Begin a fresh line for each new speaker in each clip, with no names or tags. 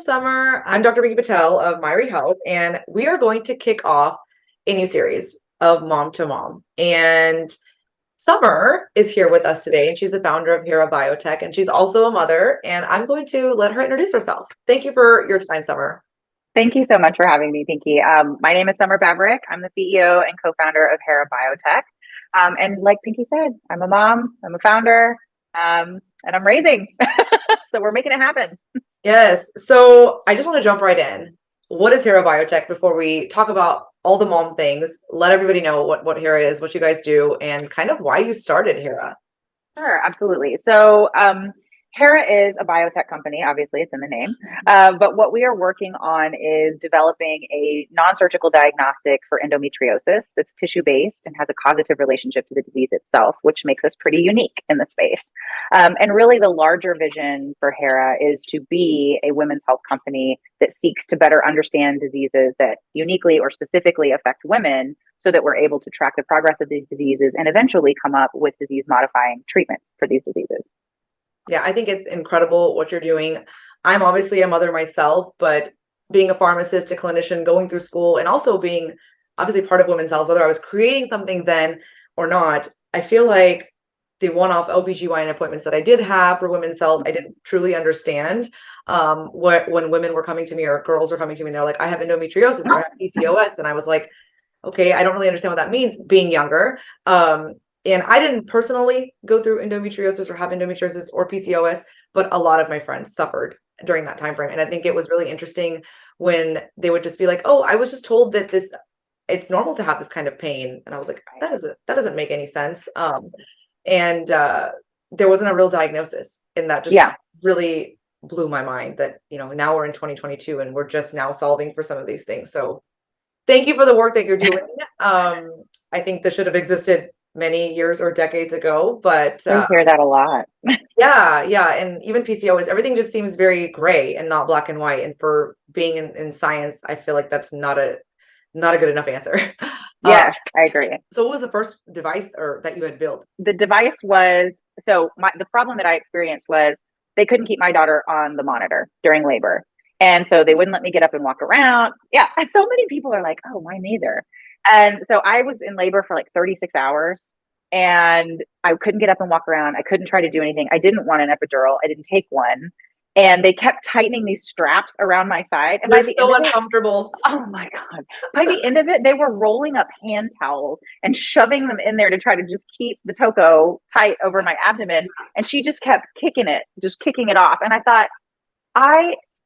Somer. I'm Dr. Vicky Patel of Myri Health, and we are going to kick off a new series of Mom to Mom. And Somer is here with us today, and she's the founder of Hera Biotech, and she's also a mother. And I'm going to let her introduce herself. Thank you for your time, Somer.
Thank you so much for having me, Pinky. My name is Somer Baburek. I'm the CEO and co-founder of Hera Biotech. And like Pinky said, I'm a mom, I'm a founder, and I'm raising. So we're making it happen.
Yes. So I just want to jump right in. What is Hera Biotech before we talk about all the mom things? Let everybody know what Hera is, what you guys do, and kind of why you started Hera.
Sure, absolutely. So Hera is a biotech company. Obviously, it's in the name. But what we are working on is developing a non-surgical diagnostic for endometriosis that's tissue-based and has a causative relationship to the disease itself, which makes us pretty unique in the space. And really, the larger vision for Hera is to be a women's health company that seeks to better understand diseases that uniquely or specifically affect women so that we're able to track the progress of these diseases and eventually come up with disease modifying treatments for these diseases.
Yeah, I think it's incredible what you're doing. I'm obviously a mother myself, but being a pharmacist, a clinician, going through school, and also being obviously part of women's health, whether I was creating something then or not, I feel like the one-off OBGYN appointments that I did have for women's health, I didn't truly understand when women were coming to me or girls were coming to me and they're like, I have endometriosis or I have PCOS. And I was like, okay, I don't really understand what that means being younger. And I didn't personally go through endometriosis or have endometriosis or PCOS, but a lot of my friends suffered during that time frame. And I think it was really interesting when they would just be like, oh, I was just told that it's normal to have this kind of pain. And I was like, that doesn't make any sense. And there wasn't a real diagnosis. And that just really blew my mind that, now we're in 2022 and we're just now solving for some of these things. So thank you for the work that you're doing. I think this should have existed many years or decades ago, but
I hear that a lot.
yeah. And even PCOS, everything just seems very gray and not black and white. And for being in science, I feel like that's not a good enough answer.
Yes, I agree.
So what was the first device that you had built?
The device was, the problem that I experienced was they couldn't keep my daughter on the monitor during labor. And so they wouldn't let me get up and walk around. Yeah. And so many people are like, oh, mine neither. And so I was in labor for like 36 hours and I couldn't get up and walk around. I couldn't try to do anything. I didn't want an epidural. I didn't take one. And they kept tightening these straps around my side. And
They're so uncomfortable.
Oh my God. By the end of it, they were rolling up hand towels and shoving them in there to try to just keep the toko tight over my abdomen. And she just kept kicking it off. And I thought,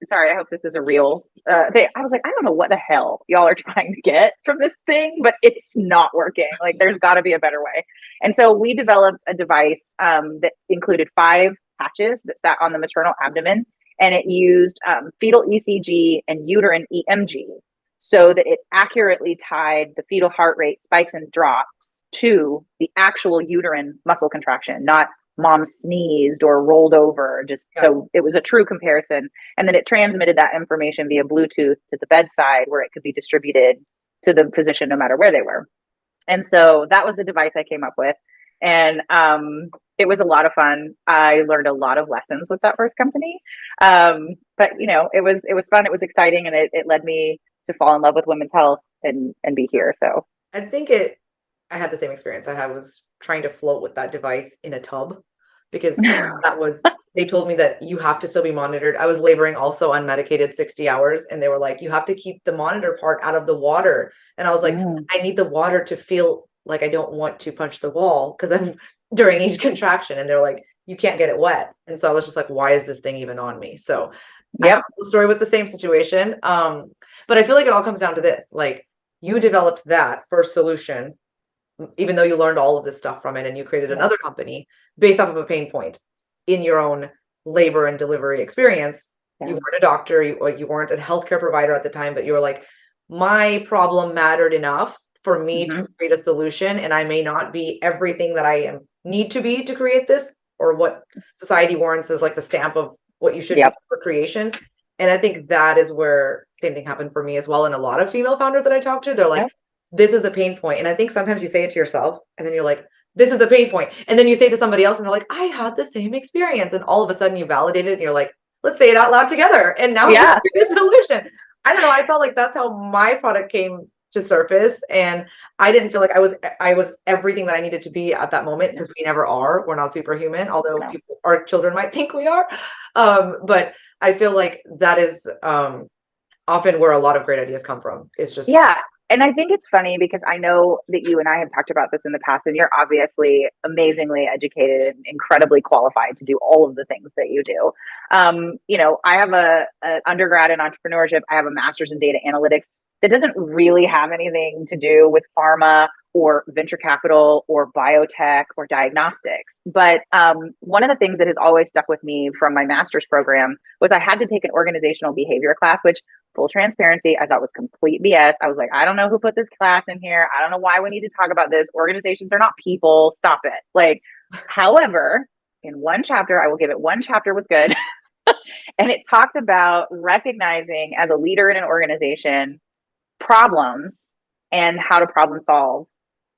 sorry, I hope this is a real thing. I was like, I don't know what the hell y'all are trying to get from this thing, but it's not working. Like, there's got to be a better way. And so we developed a device that included 5 patches that sat on the maternal abdomen, and it used fetal ECG and uterine EMG so that it accurately tied the fetal heart rate spikes and drops to the actual uterine muscle contraction, not mom sneezed or rolled over, so it was a true comparison. And then it transmitted that information via Bluetooth to the bedside where it could be distributed to the physician no matter where they were. And so that was the device I came up with. And it was a lot of fun. I learned a lot of lessons with that first company. But it was fun. It was exciting. And it led me to fall in love with women's health and be here. So
I think I had the same experience. I was trying to float with that device in a tub because they told me that you have to still be monitored. I was laboring also unmedicated 60 hours and they were like, you have to keep the monitor part out of the water. And I was like, I need the water to feel like I don't want to punch the wall because I'm during each contraction. And they're like, you can't get it wet. And so I was just like, why is this thing even on me? So I have a story with the same situation. But I feel like it all comes down to this, like you developed that first solution even though you learned all of this stuff from it and you created another company based off of a pain point in your own labor and delivery experience. You weren't a doctor, you weren't a healthcare provider at the time, but you were like, my problem mattered enough for me to create a solution, and I may not be everything that I need to be to create this, or what society warrants as like the stamp of what you should be for creation. And I think that is where same thing happened for me as well. And a lot of female founders that I talk to, they're like, this is a pain point. And I think sometimes you say it to yourself and then you're like, this is the pain point. And then you say it to somebody else and they're like, I had the same experience. And all of a sudden you validate it and you're like, let's say it out loud together. And now
Yeah.
here's the solution. I don't know. I felt like that's how my product came to surface. And I didn't feel like I was everything that I needed to be at that moment, because we never are. We're not superhuman, although
No.
people, our children might think we are. But I feel like that is often where a lot of great ideas come from. It's just,
Yeah. And I think it's funny because I know that you and I have talked about this in the past, and you're obviously amazingly educated and incredibly qualified to do all of the things that you do. You know, I have a undergrad in entrepreneurship. I have a master's in data analytics that doesn't really have anything to do with pharma or venture capital or biotech or diagnostics. But one of the things that has always stuck with me from my master's program was I had to take an organizational behavior class, which, full transparency, I thought was complete BS. I was like, I don't know who put this class in here. I don't know why we need to talk about this. Organizations are not people. Stop it. Like, however, in one chapter, I will give it, one chapter was good. And it talked about recognizing as a leader in an organization problems and how to problem solve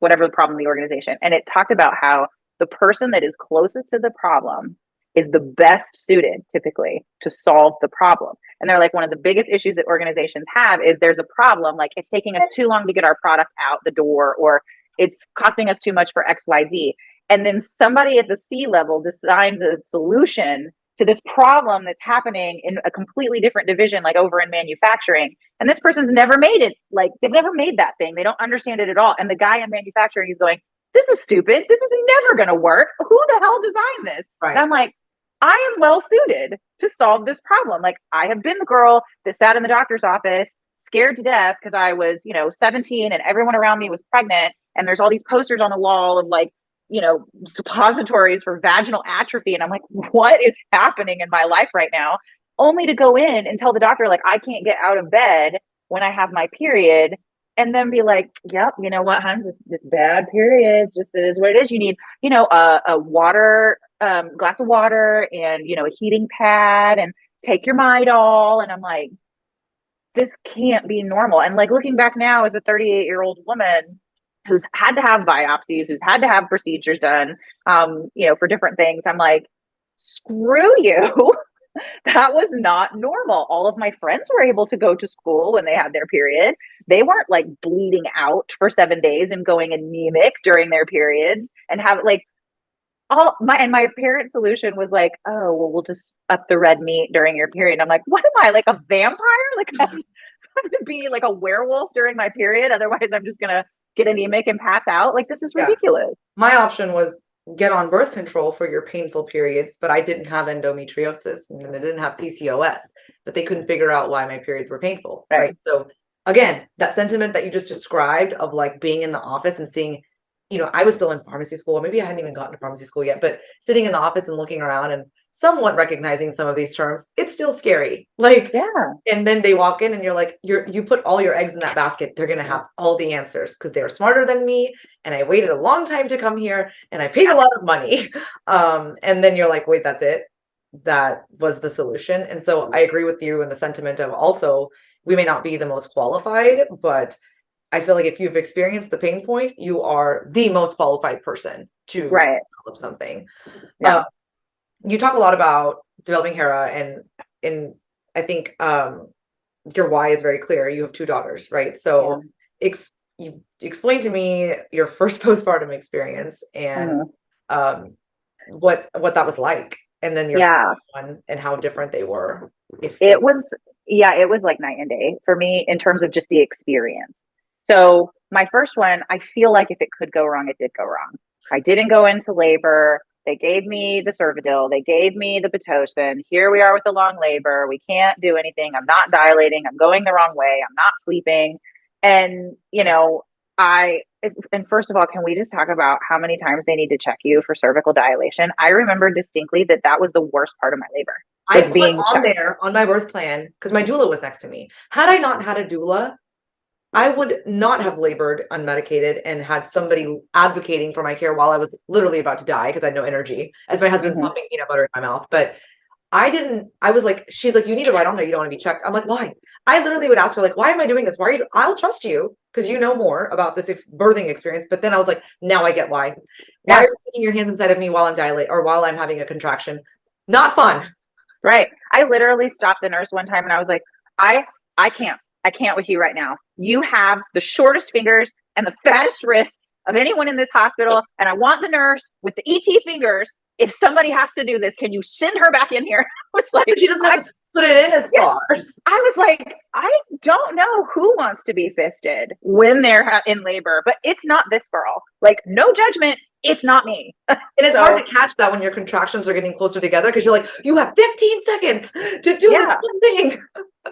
whatever the problem in the organization. And it talked about how the person that is closest to the problem is the best suited typically to solve the problem. And they're like, one of the biggest issues that organizations have is there's a problem, like it's taking us too long to get our product out the door, or it's costing us too much for XYZ. And then somebody at the C level designs a solution to this problem that's happening in a completely different division, like over in manufacturing. And this person's never made it. Like, they've never made that thing. They don't understand it at all. And the guy in manufacturing is going, this is stupid. This is never going to work. Who the hell designed this?
right.
And I'm like, I am well suited to solve this problem. Like, I have been the girl that sat in the doctor's office scared to death because I was, 17 and everyone around me was pregnant. And there's all these posters on the wall of like, suppositories for vaginal atrophy. And I'm like, what is happening in my life right now? Only to go in and tell the doctor, like, I can't get out of bed when I have my period. And then be like, yep, you know what, hon, just bad periods. Just it is what it is. You need, a water, glass of water and, a heating pad and take your Midol. And I'm like, this can't be normal. And like looking back now as a 38-year-old woman who's had to have biopsies, who's had to have procedures done, for different things, I'm like, screw you. That was not normal. All of my friends were able to go to school when they had their period. They weren't like bleeding out for 7 days and going anemic during their periods and have like my parents' solution was like, oh, well, we'll just up the red meat during your period. And I'm like, what am I, like a vampire? Like I have to be like a werewolf during my period. Otherwise I'm just gonna get anemic and pass out. Like, this is ridiculous.
My option was get on birth control for your painful periods, but I didn't have endometriosis and I didn't have PCOS, but they couldn't figure out why my periods were painful. Right. So again, that sentiment that you just described of like being in the office and seeing, I was still in pharmacy school, or maybe I hadn't even gotten to pharmacy school yet, but sitting in the office and looking around and somewhat recognizing some of these terms, it's still scary. Like,
yeah.
And then they walk in and you're like, you put all your eggs in that basket. They're going to have all the answers because they're smarter than me. And I waited a long time to come here and I paid a lot of money. And then you're like, wait, that's it. That was the solution. And so I agree with you in the sentiment of also, we may not be the most qualified, but I feel like if you've experienced the pain point, you are the most qualified person to develop something.
Yeah.
You talk a lot about developing Hera, and I think your why is very clear. You have 2 daughters, right? So you explain to me your first postpartum experience and what that was like, and then your second one and how different they were.
It was like night and day for me in terms of just the experience. So my first one, I feel like if it could go wrong, it did go wrong. I didn't go into labor. They gave me the Cervidil. They gave me the Pitocin. Here we are with the long labor. We can't do anything. I'm not dilating. I'm going the wrong way. I'm not sleeping. And, and first of all, can we just talk about how many times they need to check you for cervical dilation? I remember distinctly that was the worst part of my labor.
I put on there on my birth plan because my doula was next to me. Had I not had a doula, I would not have labored unmedicated and had somebody advocating for my care while I was literally about to die because I had no energy as my husband's pumping peanut butter in my mouth. But I was like, she's like, you need to write on there. You don't want to be checked. I'm like, why? I literally would ask her like, why am I doing this? Why are you, I'll trust you because you know more about this birthing experience. But then I was like, now I get why. Why are you sticking your hands inside of me while I'm dilating or while I'm having a contraction? Not fun.
Right. I literally stopped the nurse one time and I was like, I I can't with you right now. You have the shortest fingers and the fattest wrists of anyone in this hospital, and I want the nurse with the ET fingers. If somebody has to do this, can you send her back in here? I was like,
She doesn't have to put it in as
yeah,
far.
I was like, I don't know who wants to be fisted when they're in labor, but it's not this girl. Like, no judgment. It's not me.
And it's
So,
hard to catch that when your contractions are getting closer together because you're like, you have 15 seconds to do this
yeah,
one thing.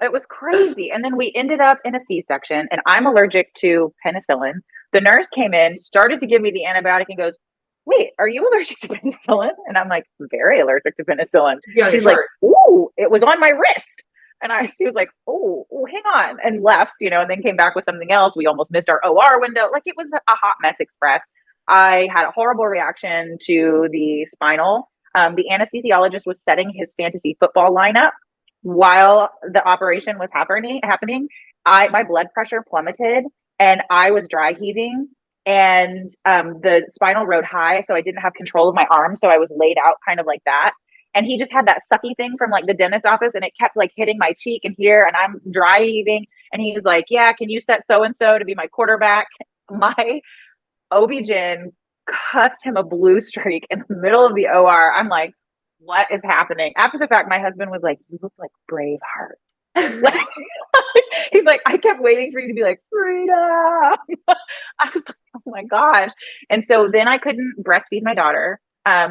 it was crazy. And then we ended up in a C-section, and I'm allergic to penicillin. The nurse came in, started to give me the antibiotic, and goes, "Wait, are you allergic to penicillin?" And I'm like, "Very allergic to penicillin."
Be on your
She's like,
chart.
"Ooh, it was on my wrist." And she was like, "Oh, hang on," and left, and then came back with something else. We almost missed our OR window. Like, it was a hot mess express. I had a horrible reaction to the spinal. The anesthesiologist was setting his fantasy football lineup while the operation was happening. My blood pressure plummeted and I was dry heaving, and the spinal rode high, so I didn't have control of my arm, so I was laid out kind of like that. And he just had that sucky thing from like the dentist office, and it kept like hitting my cheek and here, and I'm dry heaving. And he was like, "Yeah, can you set so and so to be my quarterback?" My OB-GYN cussed him a blue streak in the middle of the OR. I'm like, what is happening? After the fact, my husband was like, "You look like Braveheart." Like, he's like, "I kept waiting for you to be like, freedom." I was like, oh my gosh. And so then I couldn't breastfeed my daughter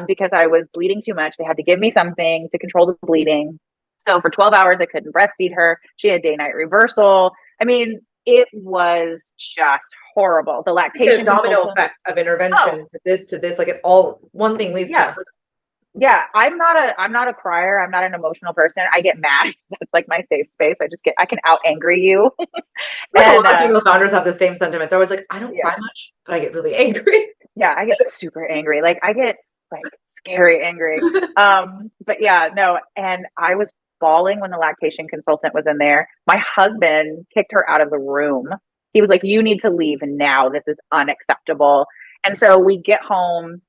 because I was bleeding too much. They had to give me something to control the bleeding. So for 12 hours, I couldn't breastfeed her. She had day night reversal. I mean, it was just horrible. The
The
lactation
domino
consultant.
effect of
Oh,
intervention to this, like it all one thing leads to
yeah.
another.
Yeah, I'm not a crier. I'm not an emotional person. I get mad. That's like my safe space. I can out angry you.
I feel like a
And
lot of female founders have the same sentiment. They're always like, I don't
yeah,
cry much, but I get really angry.
yeah, I get super angry. Like, I get like scary angry. But yeah, no, and I was bawling when the lactation consultant was in there. My husband kicked her out of the room. He was like, "You need to leave now. This is unacceptable." And so we get home.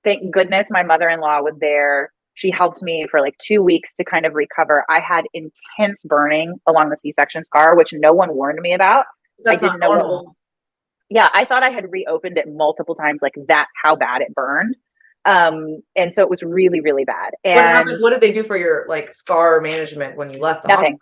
Thank goodness my mother-in-law was there. She helped me for like 2 weeks to kind of recover. I had intense burning along the C-section scar, which no one warned me about. I
That's not
didn't know what.
normal.
Yeah, I thought I had reopened it multiple times. Like, that's how bad it burned. And so it was really, really bad.
What happened?
And
What did they do for your like scar management when you left the hospital?
nothing,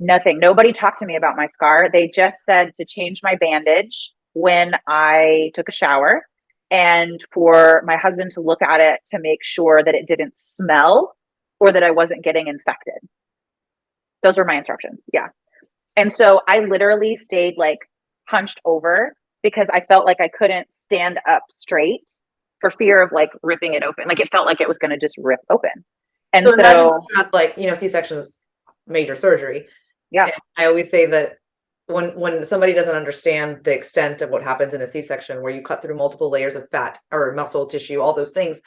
nothing. Nobody talked to me about my scar. They just said to change my bandage when I took a shower, and for my husband to look at it to make sure that it didn't smell or that I wasn't getting infected. Those were my instructions. Yeah. And so I literally stayed like hunched over because I felt like I couldn't stand up straight for fear of like ripping it open. Like, it felt like it was going to just rip open. And
So imagine
so,
you had like, C-sections, major surgery.
yeah,
And I always say that when somebody doesn't understand the extent of what happens in a C-section, where you cut through multiple layers of fat or muscle tissue, all those things,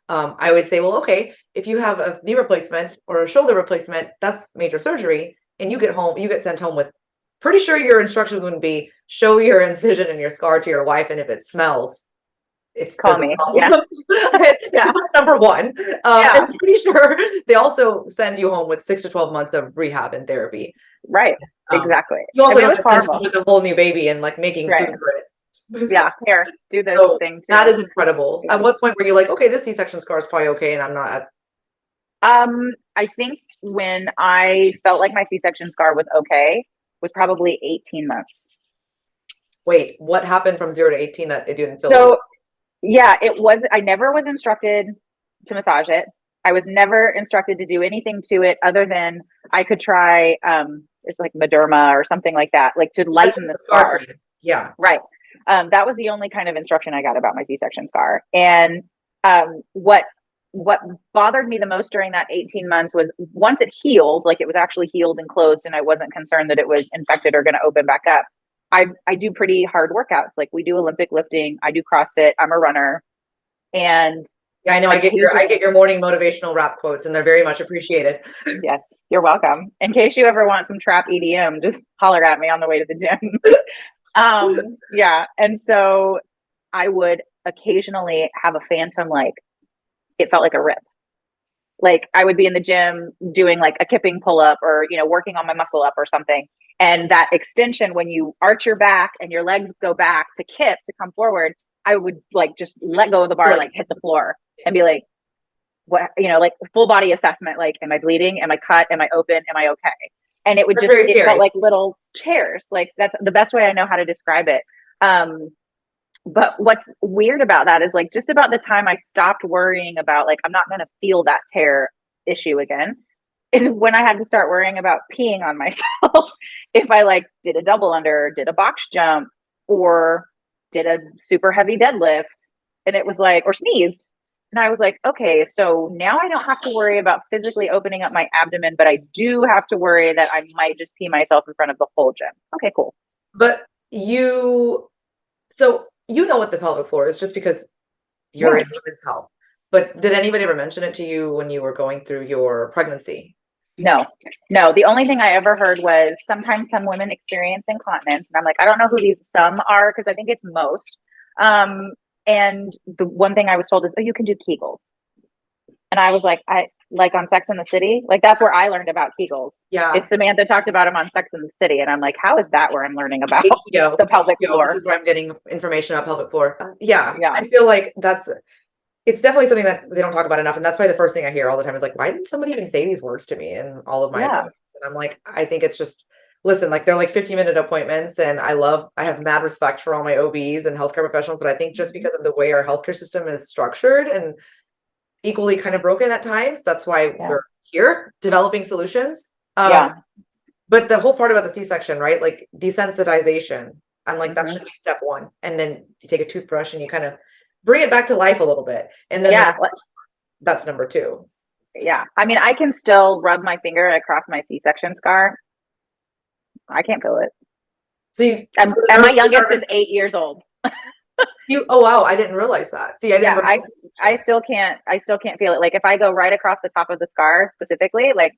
I always say, well, okay, if you have a knee replacement or a shoulder replacement, that's major surgery, and you get sent home with, pretty sure your instructions would be show your incision and your scar to your wife, and if it smells,
call
there's a
me. Yeah.
problem.
Yeah.
Number one.
Yeah.
I'm pretty sure they also send you home with 6 to 12 months of rehab and therapy.
Right.
Um,
Exactly.
you
I
also
mean, it
don't
was
get sent home
horrible.
with a whole new baby and like making
Right.
food for it.
Yeah. Here, do this
So
thing
that
too.
is incredible.
Yeah.
At what point were you like, okay, this C-section scar is probably okay, and I'm not at
I think when I felt like my C-section scar was okay was probably 18 months.
wait, what happened from 0 to 18 that it didn't feel okay?
So yeah, I never was instructed to massage it. I was never instructed to do anything to it other than I could try, it's like Mederma or something like that, like to
That's
lighten
just
the
the scar
scar.
cream. Yeah.
Right. That was the only kind of instruction I got about my C-section scar. And what bothered me the most during that 18 months was once it healed, like it was actually healed and closed, and I wasn't concerned that it was infected or going to open back up. I do pretty hard workouts. Like, we do Olympic lifting. I do CrossFit. I'm a runner. And
Yeah, I know. I
occasionally,
get your morning motivational rap quotes, and they're very much appreciated.
yes, you're welcome. In case you ever want some trap EDM, just holler at me on the way to the gym. Yeah. And so I would occasionally have a phantom, like, it felt like a rip. Like I would be in the gym doing like a kipping pull up or, working on my muscle up or something. And that extension, when you arch your back and your legs go back to kip to come forward, I would like just let go of the bar and
Like,
like hit the floor and be like, what, like full body assessment. Like, am I bleeding? Am I cut? Am I open? Am I okay? And
that's very
it felt
scary.
like little chairs. Like that's the best way I know how to describe it. But what's weird about that is like just about the time I stopped worrying about like I'm not going to feel that tear issue again is when I had to start worrying about peeing on myself if I like did a double under, did a box jump, or did a super heavy deadlift, and it was like, or sneezed. And I was like, okay, so now I don't have to worry about physically opening up my abdomen, but I do have to worry that I might just pee myself in front of the whole gym. Okay, cool.
But so you know what the pelvic floor is just because you're
Yeah.
in women's health. But did anybody ever mention it to you when you were going through your pregnancy?
No, no. The only thing I ever heard was sometimes some women experience incontinence. And I'm like, I don't know who these some are because I think it's most. And the one thing I was told is, oh, you can do Kegels. And I was like, I like on Sex in the City. Like that's where I learned about Kegels.
Yeah.
If Samantha talked about them on Sex in the City. And I'm like, how is that where I'm learning about
HPO,
the pelvic
This
floor?
is where I'm getting information about pelvic floor. Yeah,
Yeah.
I feel like it's definitely something that they don't talk about enough. And that's probably the first thing I hear all the time is like, why didn't somebody even say these words to me in all of my
Yeah.
appointments? And I'm like, I think it's just, listen, like they're like 50-minute appointments. And I have mad respect for all my OBs and healthcare professionals. But I think just because of the way our healthcare system is structured and equally kind of broken at times, that's why
Yeah.
we're here developing solutions.
Yeah.
But the whole part about the C-section, right? Like desensitization. I'm like, that
Mhm.
should be step one. And then you take a toothbrush and you kind of bring it back to life a little bit. And then
Yeah.
that's number two.
Yeah. I mean, I can still rub my finger across my C-section scar. I can't feel it.
So you,
And,
so the
and my
nerve,
youngest is 8 years old.
oh wow, I didn't realize that. See, I didn't
Yeah,
realize.
I still can't feel it. Like if I go right across the top of the scar specifically, like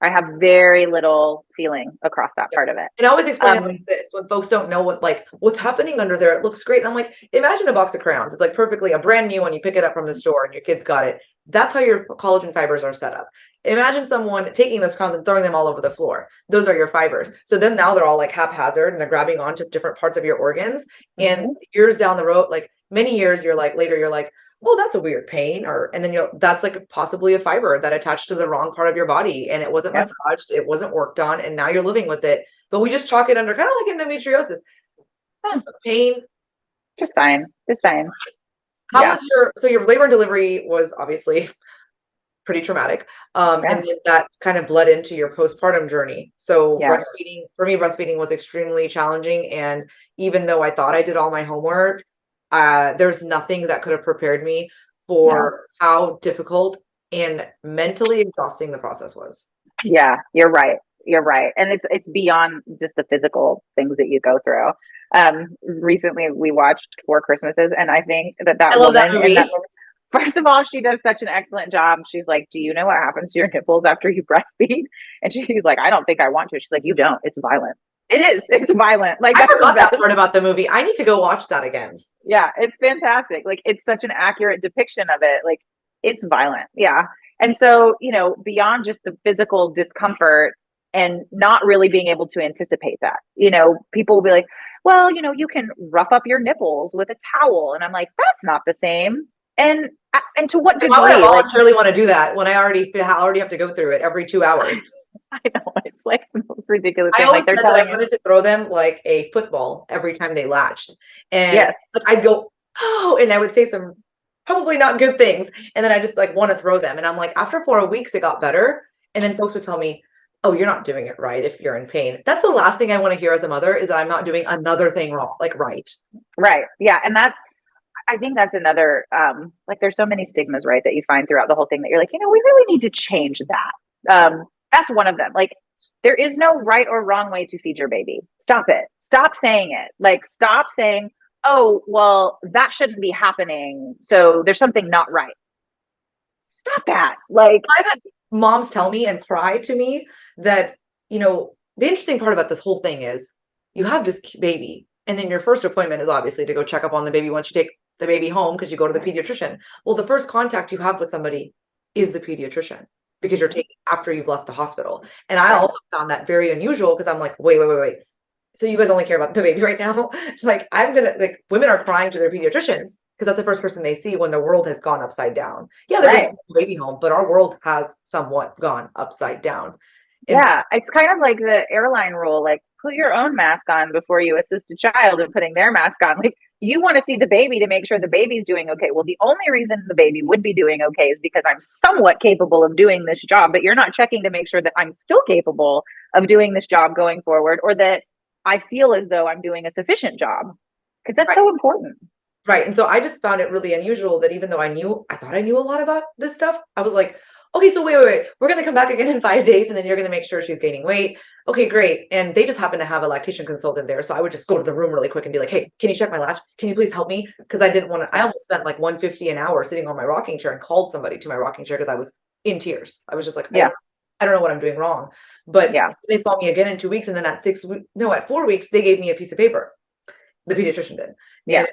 I have very little feeling across that
Yeah.
part of it.
And I always explain it
Um,
like this when folks don't know what's happening under there. It looks great. And I'm like, imagine a box of crayons. It's like perfectly a brand new one. You pick it up from the store and your kid's got it. That's how your collagen fibers are set up. Imagine someone taking those crayons and throwing them all over the floor. Those are your fibers. So then now they're all like haphazard and they're grabbing onto different parts of your organs. And
mhm.
years down the road, like many years, later, you're like, oh, that's a weird pain. And then that's like possibly a fiber that attached to the wrong part of your body and it wasn't
Yep.
massaged, it wasn't worked on, and now you're living with it. But we just chalk it under kind of like endometriosis,
Yeah,
just pain.
just fine. Just fine.
How
Yeah.
was your labor and delivery was obviously pretty traumatic.
Yeah.
And then that kind of bled into your postpartum journey. So
Yeah.
breastfeeding was extremely challenging. And even though I thought I did all my homework, there's nothing that could have prepared me
No.
for how difficult and mentally exhausting the process was.
Yeah. You're right. You're right. And it's beyond just the physical things that you go through. Recently we watched Four Christmases, and I think that
I
that
love that
woman in that
movie.
movie, first of all, she does such an excellent job. She's like, do you know what happens to your nipples after you breastfeed? And she's like, I don't think I want to. She's like, you don't. It's violent. It is. It's violent. Like
I
that's the
forgot that
best.
part about the movie. I need to go watch that again.
Yeah, it's fantastic. Like it's such an accurate depiction of it. Like it's violent. Yeah. And so, beyond just the physical discomfort and not really being able to anticipate that, people will be like, well, you can rough up your nipples with a towel. And I'm like, that's not the same. And to what
Like, why would I
degree? Like,
voluntarily want to do that when I already have to go through it every 2 hours?
I know it's like the most ridiculous
I
thing. Like
always
they're
said that
telling
I
you,
wanted to throw them like a football every time they latched. And
yes,
like I'd go, oh, and I would say some probably not good things. And then I just like want to throw them. And I'm like, after 4 weeks, it got better. And then folks would tell me, oh, you're not doing it right if you're in pain. That's the last thing I want to hear as a mother is that I'm not doing another thing wrong, like right.
right. Yeah. And I think that's another, like there's so many stigmas, right, that you find throughout the whole thing that you're like, we really need to change that. That's one of them. Like there is no right or wrong way to feed your baby. Stop it. Stop saying it. Like stop saying, oh, well, that shouldn't be happening. So there's something not right. Stop that. Like,
I've had moms tell me and cry to me that, the interesting part about this whole thing is you have this baby, and then your first appointment is obviously to go check up on the baby once you take the baby home because you go to the pediatrician. Well, the first contact you have with somebody is the pediatrician because you're taking after you've left the hospital. And I also found that very unusual because I'm like, wait. So you guys only care about the baby right now? Like women are crying to their pediatricians because that's the first person they see when the world has gone upside down. Yeah, they're bringing the baby home, but our world has somewhat gone upside down. And
yeah, it's kind of like the airline rule, like put your own mask on before you assist a child in putting their mask on. Like you want to see the baby to make sure the baby's doing okay. Well, the only reason the baby would be doing okay is because I'm somewhat capable of doing this job, but you're not checking to make sure that I'm still capable of doing this job going forward, or that I feel as though I'm doing a sufficient job, because that's so important.
Right. And so I just found it really unusual that even though I thought I knew a lot about this stuff, I was like, okay, so wait. We're going to come back again in 5 days and then you're going to make sure she's gaining weight. Okay, great. And they just happen to have a lactation consultant there. So I would just go to the room really quick and be like, hey, can you check my latch? Can you please help me? Because I didn't want to, I almost spent like $150 an hour sitting on my rocking chair and called somebody to my rocking chair because I was in tears. I was just like, I don't know what I'm doing wrong. But they saw me again in 2 weeks. And then at 4 weeks, they gave me a piece of paper. The pediatrician did. Yeah.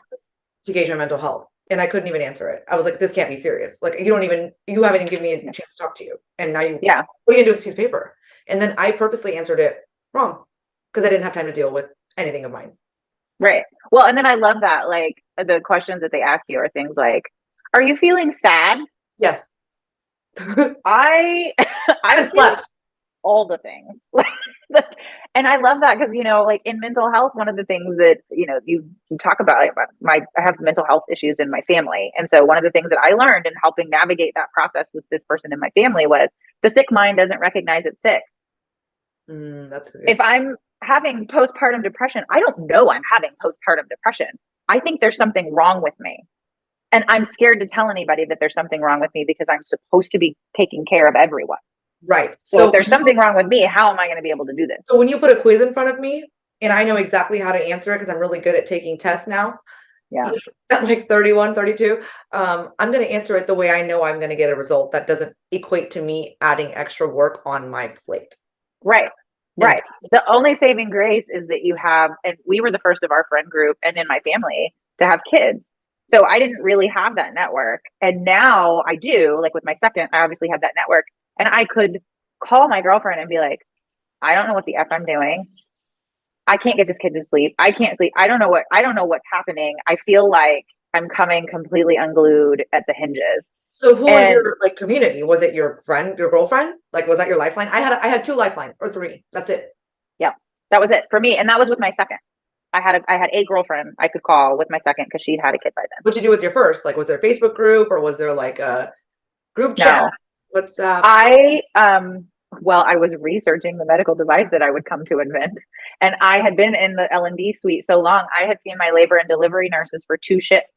To gauge my mental health. And I couldn't even answer it. I was like, this can't be serious. Like, you haven't even given me a chance to talk to you. And now what are you going to do with this piece of paper? And then I purposely answered it wrong because I didn't have time to deal with anything of mine.
Right. Well, and then I love that, like the questions that they ask you are things like, are you feeling sad?
Yes.
I
haven't slept.
All the things. And I love that because, like in mental health, one of the things that, you talk about, I have mental health issues in my family. And so one of the things that I learned in helping navigate that process with this person in my family was the sick mind doesn't recognize it's sick. If I'm having postpartum depression, I don't know I'm having postpartum depression. I think there's something wrong with me. And I'm scared to tell anybody that there's something wrong with me because I'm supposed to be taking care of everyone.
Right.
So if there's something wrong with me, how am I going to be able to do this?
So when you put a quiz in front of me and I know exactly how to answer it because I'm really good at taking tests now.
Yeah.
At like 31, 32, I'm going to answer it the way I know I'm going to get a result that doesn't equate to me adding extra work on my plate.
Right. Right. The only saving grace is that you have, and we were the first of our friend group and in my family to have kids. So I didn't really have that network. And now I do, like with my second, I obviously have that network. And I could call my girlfriend and be like, I don't know what the F I'm doing. I can't get this kid to sleep. I can't sleep. I don't know what's happening. I feel like I'm coming completely unglued at the hinges.
So who was your community? Was it your friend, your girlfriend? Like, was that your lifeline? I had 2 lifelines or 3. That's it.
Yep. That was it for me. And that was with my second. I had a girlfriend I could call with my second because she'd had a kid by then.
What'd you do with your first? Like, was there a Facebook group or was there like a group chat? What's
I was researching the medical device that I would come to invent. And I had been in the L&D suite so long, I had seen my labor and delivery nurses for 2 shifts.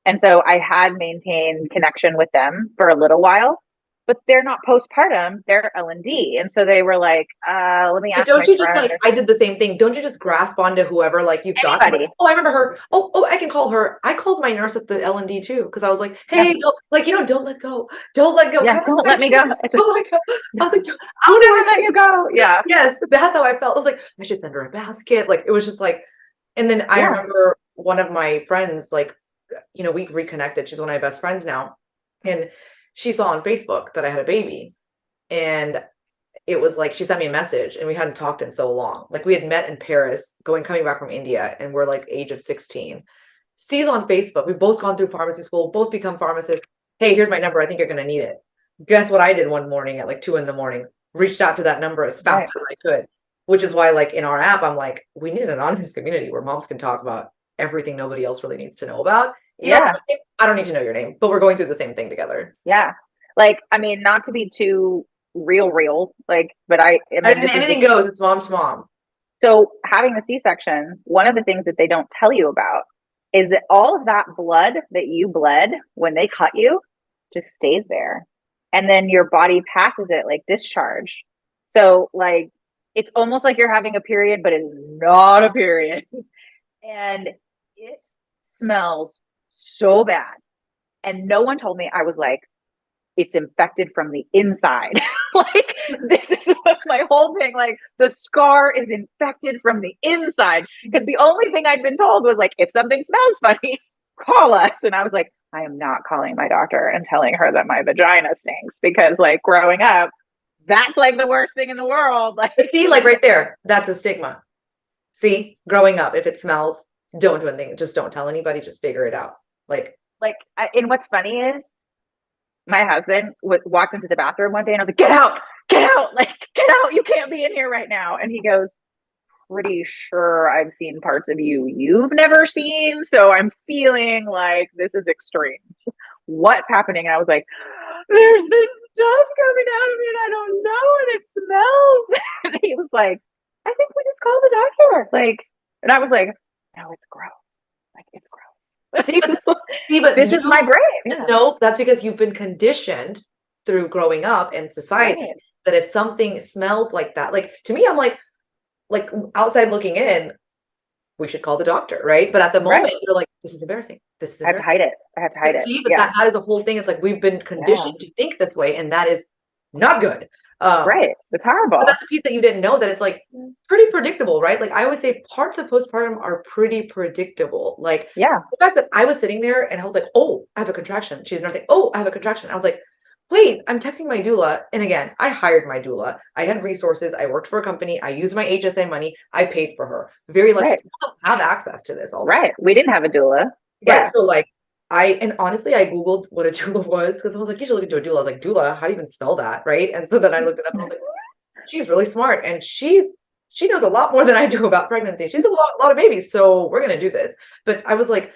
And so I had maintained connection with them for a little while, but they're not postpartum, they're L&D. And so they were like, let me ask.
Don't you just I did the same thing. Don't you just grasp onto whoever you've got? Like, oh, I remember her. Oh, I can call her. I called my nurse at the L&D too. Cause I was like, hey, don't let go. Don't let go.
Don't let me go. Don't let go.
I was like,
I'll never let you go. Yeah.
Yes. That's how I felt. I was like, I should send her a basket. Like, it was just like, and then I remember one of my friends, we reconnected. She's one of my best friends now. And she saw on Facebook that I had a baby. And it was like, she sent me a message and we hadn't talked in so long. Like we had met in Paris, coming back from India, and we're like age of 16. Sees on Facebook, we've both gone through pharmacy school, both become pharmacists. Hey, here's my number. I think you're going to need it. Guess what I did one morning at 2 a.m, reached out to that number as fast as I could, which is why in our app, I'm like, we need an anonymous community where moms can talk about everything nobody else really needs to know about. I don't need to know your name, but we're going through the same thing together.
Yeah. Not to be too real, but
anything goes. It's mom to mom.
So having a C-section, one of the things that they don't tell you about is that all of that blood that you bled when they cut you just stays there. And then your body passes it like discharge. So it's almost like you're having a period, but it's not a period. And it smells so bad. And no one told me. I was like, it's infected from the inside. This is my whole thing. The scar is infected from the inside. Because the only thing I'd been told was if something smells funny, call us. And I was like, I am not calling my doctor and telling her that my vagina stinks, because like growing up, that's like the worst thing in the world. Like,
But see, like right there, that's a stigma. See, growing up, if it smells, don't do anything. Just don't tell anybody. Just figure it out.
and what's funny is my husband walked into the bathroom one day and I was like, get out, like, get out. You can't be in here right now. And he goes, pretty sure I've seen parts of you you've never seen. So I'm feeling like this is extreme. What's happening? And I was like, there's this stuff coming out of me and I don't know, and it smells. And he was like, I think we just called the doctor. Like, and I was like, no, it's gross. Like, it's gross.
see, but
This is my brain. Yeah.
no, that's because you've been conditioned through growing up and society
Right.
that if something smells like that, like to me, I'm like outside looking in, we should call the doctor, right? But at the moment,
Right.
you're like, this is embarrassing. This is
I have to
embarrassing.
hide it. I have to hide it.
See, but
Yeah.
that is a whole thing. It's like we've been conditioned to think this way, and that is not good.
Right. It's horrible.
But that's a piece that you didn't know, that it's like pretty predictable, right? Like I always say, parts of postpartum are pretty predictable. Like
Yeah.
the fact that I was sitting there and I was like, oh, I have a contraction. She's nursing. Oh, I have a contraction. I was like, wait, I'm texting my doula. And again, I hired my doula. I had resources. I worked for a company. I used my HSA money. I paid for her. Very lucky.
Right.
People don't have access to this all the time.
Right. We didn't have a doula.
Right.
Yeah.
So like and honestly, I Googled what a doula was because I was like, you should look into a doula. I was like, doula, how do you even spell that? Right. And so then I looked it up and I was like, she's really smart and she knows a lot more than I do about pregnancy. She's a lot of babies. So we're going to do this. But I was like,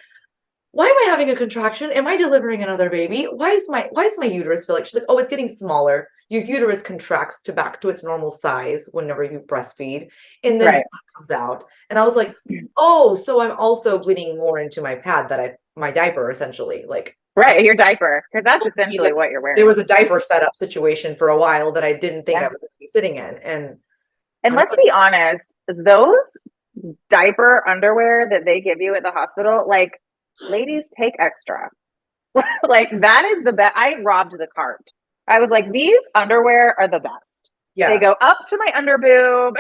why am I having a contraction? Am I delivering another baby? Why is my uterus feel like, she's like, oh, it's getting smaller. Your uterus contracts back to its normal size whenever you breastfeed, and then
Right.
it comes out. And I was like, oh, so I'm also bleeding more into my pad my diaper essentially. Like,
Right. Your diaper, because that's essentially what you're wearing.
there was a diaper setup situation for a while that I didn't think I was going to be sitting in.
And let's be honest, those diaper underwear that they give you at the hospital, like, ladies, take extra. Like, that is the best. I robbed the cart. I was like, these underwear are the best.
Yeah.
They go up to my underboob.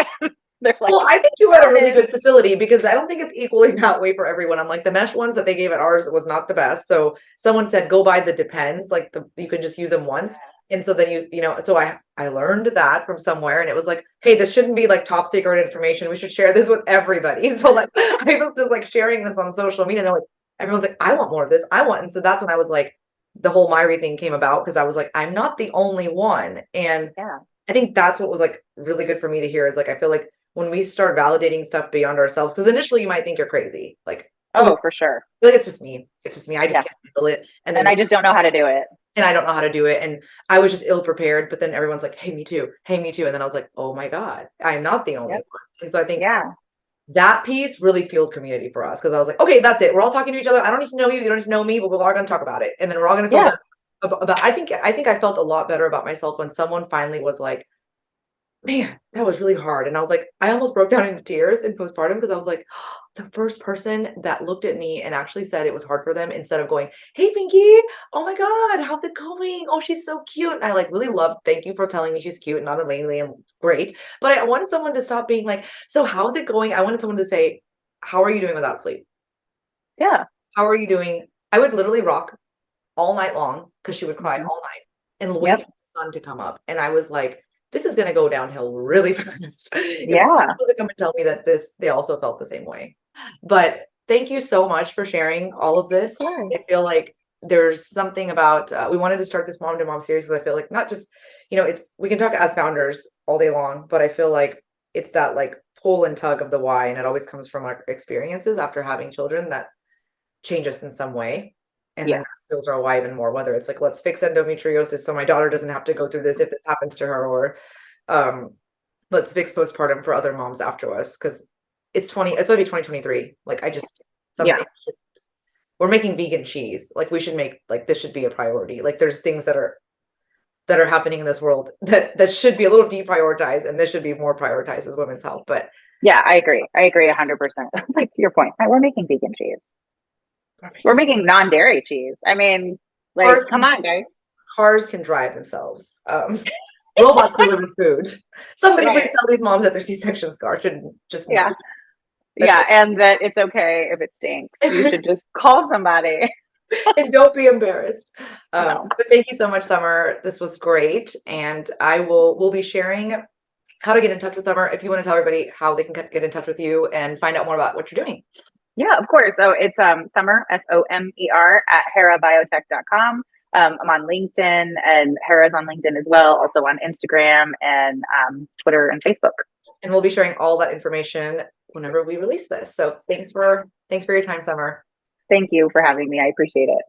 They're like,
well, I think you had a really good facility because I don't think it's equally that way for everyone. I'm like, the mesh ones that they gave at ours was not the best. So someone said, go buy the Depends. Like you can just use them once. And so then so I learned that from somewhere, and it was like, hey, this shouldn't be like top secret information. We should share this with everybody. So like, I was just like sharing this on social media, and they're like, everyone's like, I want more of this. And so that's when I was like, the whole Myri thing came about, because I was like, I'm not the only one. And I think that's what was like really good for me to hear, is like, I feel like when we start validating stuff beyond ourselves, because initially you might think you're crazy, like,
oh, for sure.
I feel like it's just me. I just can't handle it. And then
I just don't know how to do it.
And I don't know how to do it. And I was just ill prepared. But then everyone's like, hey, me too. Hey, me too. And then I was like, oh my God, I'm not the only one. And so I think that piece really fueled community for us, because I was like, okay, that's it. We're all talking to each other. I don't need to know you. You don't need to know me, but we're all going to talk about it. And then we're all going to feel better about I think I felt a lot better about myself when someone finally was like, man, that was really hard. And I was like, I almost broke down into tears in postpartum, because I was like, the first person that looked at me and actually said it was hard for them, instead of going, hey, Pinky, oh my God, how's it going? Oh, she's so cute. And I like really loved, thank you for telling me she's cute and not a lady and great. But I wanted someone to stop being like, so how's it going? I wanted someone to say, how are you doing without sleep?
Yeah.
How are you doing? I would literally rock all night long, because she would cry all night, and wait for the sun to come up. And I was like, this is going to go downhill really fast. If someone was to come and tell me that they also felt the same way. But thank you so much for sharing all of this. I feel like there's something about, we wanted to start this mom to mom series, because I feel like not just, we can talk as founders all day long, but I feel like it's that like pull and tug of the why. And it always comes from our experiences after having children that change us in some way. And then skills our why even more, whether it's like, let's fix endometriosis so my daughter doesn't have to go through this if this happens to her, or let's fix postpartum for other moms after us, because it's going to be 2023. Like we're making vegan cheese. Like we should make, like, this should be a priority. Like there's things that are happening in this world that should be a little deprioritized, and this should be more prioritized as women's health. But
yeah, I agree 100%. Like your point, we're making vegan cheese. We're making non-dairy cheese. I mean, like, come on, guys.
Cars can drive themselves. Robots deliver food. Somebody please tell these moms that their C-section scar shouldn't just
and that it's okay if it stinks. You should just call somebody.
And don't be embarrassed.
No.
But thank you so much, Summer. This was great. And we'll be sharing how to get in touch with Summer if you want to tell everybody how they can get in touch with you and find out more about what you're doing.
Yeah, of course. So it's Somer, Somer, at herabiotech.com. I'm on LinkedIn, and Hera's on LinkedIn as well, also on Instagram and Twitter and Facebook.
And we'll be sharing all that information whenever we release this. So thanks for your time, Summer.
Thank you for having me. I appreciate it.